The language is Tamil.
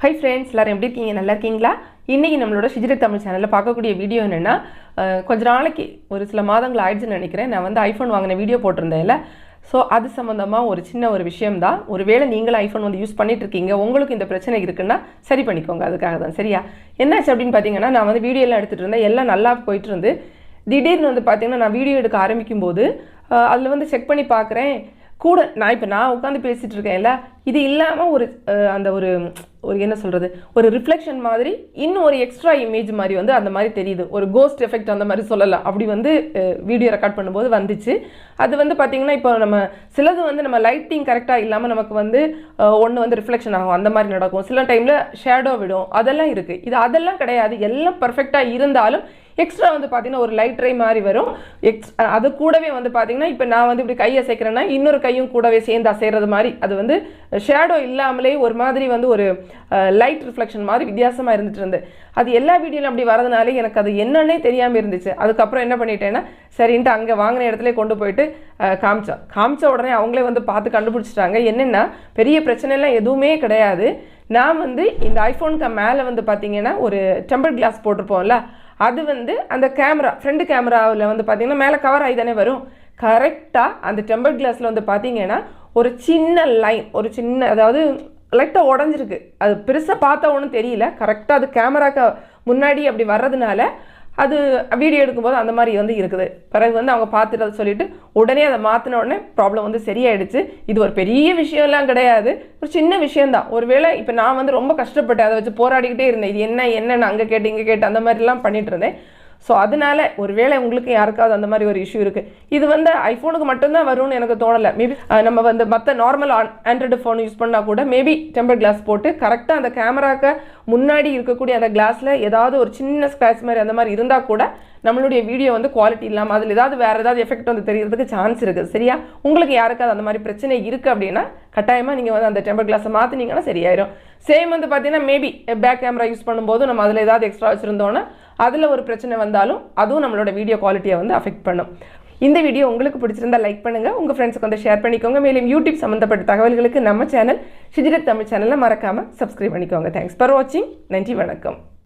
Hi friends, எல்லாரும் எப்படி இருக்கீங்க? நல்லா இருக்கீங்களா? இன்னைக்கு நம்மளோட ஷிஜிரக் தமிழ் சேனல்ல பார்க்கக்கூடிய வீடியோ என்னன்னா கொஞ்ச நாளைக்கு ஒரு சில மாதங்கள் ஆயிடுச்சுன்னு நினைக்கிறேன். நான் வந்து ஐபோன் வாங்கின வீடியோ போட்டிருந்தேன்ல. சோ அது சம்பந்தமா ஒரு சின்ன ஒரு விஷயம் தான். ஒருவேளை நீங்களும் ஐபோன் வந்து யூஸ் பண்ணிட்டு இருக்கீங்க, உங்களுக்கு இந்த பிரச்சனை இருக்குன்னா சரி பண்ணிக்கோங்க. அதுக்காக தான். சரியா? என்னாச்சு அப்படின்னு பாத்தீங்கன்னா நான் வந்து வீடியோ எல்லாம் எடுத்துட்டு இருந்தேன். எல்லாம் நல்லா போயிட்டு இருந்து திடீர்னு வந்து பாத்தீங்கன்னா நான் வீடியோ எடுக்க ஆரம்பிக்கும்போது அதுல வந்து செக் பண்ணி பார்க்கறேன். கூட நான் உட்கார்ந்து பேசிட்டு இருக்கேன்ல, இது இல்லாம ஒரு அந்த ஒரு என்ன சொல்றது, ஒரு ரிஃப்ளெக்ஷன் மாதிரி இன்னும் ஒரு எக்ஸ்ட்ரா இமேஜ் மாதிரி வந்து அந்த மாதிரி தெரியுது. ஒரு கோஸ்ட் எஃபெக்ட் அந்த மாதிரி சொல்லலாம். அப்படி வந்து வீடியோ ரெக்கார்ட் பண்ணும்போது வந்துச்சு. அது வந்து பாத்தீங்கன்னா இப்போ நம்ம சிலது வந்து நம்ம லைட்டிங் கரெக்டா இல்லாம நமக்கு வந்து ஒன்று வந்து ரிஃப்ளெக்ஷன் ஆகும், அந்த மாதிரி நடக்கும். சில டைம்ல ஷேடோ விடும், அதெல்லாம் இருக்கு. இது அதெல்லாம் கிடையாது. எல்லாம் பர்ஃபெக்டா இருந்தாலும் எக்ஸ்ட்ரா வந்து பாத்தீங்கன்னா ஒரு லைட் ரை மாதிரி வரும். அது கூடவே வந்து பாத்தீங்கன்னா இப்போ நான் வந்து இப்படி கையை அசைக்கிறேன்னா இன்னொரு கையும் கூடவே சேர்ந்து அசைறது மாதிரி அது வந்து ஷேடோ இல்லாமலே ஒரு மாதிரி வந்து ஒரு லைட் ரிஃப்ளெக்ஷன் மாதிரி வித்தியாசமா இருந்துட்டு இருந்து. அது எல்லா வீடியோலும் அப்படி வரதுனாலே எனக்கு அது என்னன்னே தெரியாம இருந்துச்சு. அதுக்கப்புறம் என்ன பண்ணிட்டேன்னா சரின்ட்டு அங்கே வாங்கின இடத்துல கொண்டு போயிட்டு காமிச்ச உடனே அவங்களே வந்து பார்த்து கண்டுபிடிச்சிட்டாங்க. என்னென்னா பெரிய பிரச்சனை எல்லாம் எதுவுமே கிடையாது. நான் வந்து இந்த ஐஃபோனுக்கு மேலே வந்து பார்த்தீங்கன்னா ஒரு டெம்பர் கிளாஸ் போட்டிருப்போம்ல, அது வந்து அந்த கேமரா ஃப்ரண்ட் கேமராவில் வந்து பார்த்தீங்கன்னா மேலே கவர் ஆகி தானே வரும். கரெக்டாக அந்த டெம்பர் கிளாஸில் வந்து பார்த்தீங்கன்னா ஒரு சின்ன லைன், ஒரு சின்ன அதாவது லைட்டாக உடஞ்சிருக்கு. அது பெருசாக பார்த்தா ஒன்றும் தெரியல. கரெக்டாக அது கேமராக்கு முன்னாடி அப்படி வர்றதுனால அது வீடியோ எடுக்கும்போது அந்த மாதிரி வந்து இருக்குது. பிறகு வந்து அவங்க பார்த்துட்டு அதை சொல்லிட்டு உடனே அதை மாற்றின உடனே ப்ராப்ளம் வந்து சரியாயிடுச்சு. இது ஒரு பெரிய விஷயம்லாம் கிடையாது, ஒரு சின்ன விஷயம்தான். ஒருவேளை இப்போ நான் வந்து ரொம்ப கஷ்டப்பட்டேன், அதை வச்சு போராடிக்கிட்டே இருந்தேன். இது என்னன்னு அங்கே கேட்டு இங்கே கேட்டு அந்த மாதிரிலாம் பண்ணிட்டு இருந்தேன். ஸோ அதனால ஒருவேளை உங்களுக்கு யாருக்காவது அந்த மாதிரி ஒரு இஷ்யூ இருக்குது, இது வந்து ஐஃபோனுக்கு மட்டும்தான் வரும்னு எனக்கு தோணலை. மேபி நம்ம வந்து மற்ற நார்மல் ஆண்ட்ராய்டு ஃபோன் யூஸ் பண்ணால் கூட மேபி டெம்பர் கிளாஸ் போட்டு கரெக்டாக அந்த கேமராக்கு முன்னாடி இருக்கக்கூடிய அந்த கிளாஸில் ஏதாவது ஒரு சின்ன ஸ்க்ராட்ச் மாதிரி அந்த மாதிரி இருந்தால் கூட நம்மளுடைய வீடியோ வந்து குவாலிட்டி இல்லாமல் அதில் ஏதாவது வேறு ஏதாவது எஃபெக்ட் வந்து தெரியறதுக்கு சான்ஸ் இருக்குது. சரியா? உங்களுக்கு யாருக்காவது அந்த மாதிரி பிரச்சனை இருக்குது அப்படின்னா கட்டாயமாக நீங்கள் வந்து அந்த டெம்பர் கிளாஸை மாற்றினீங்கன்னா சரியாயிரும். சேம் வந்து பார்த்தீங்கன்னா மேபி பேக் கேமரா யூஸ் பண்ணும்போது நம்ம அதில் ஏதாவது எக்ஸ்ட்ரா வச்சுருந்தோன்னா அதில் ஒரு பிரச்சனை வந்தாலும் அதுவும் நம்மளோட வீடியோ குவாலிட்டியை வந்து அஃபெக்ட் பண்ணும். இந்த வீடியோ உங்களுக்கு பிடிச்சிருந்தா லைக் பண்ணுங்கள், உங்கள் ஃப்ரெண்ட்ஸுக்கு வந்து ஷேர் பண்ணிக்கோங்க. மேலும் யூடியூப் சம்மந்தப்பட்ட தகவல்களுக்கு நம்ம சேனல் ஷிஜிரக் தமிழ் சேனலில் மறக்காமல் சப்ஸ்கிரைப் பண்ணிக்கோங்க. தேங்க்ஸ் ஃபார் வாட்சிங். நன்றி, வணக்கம்.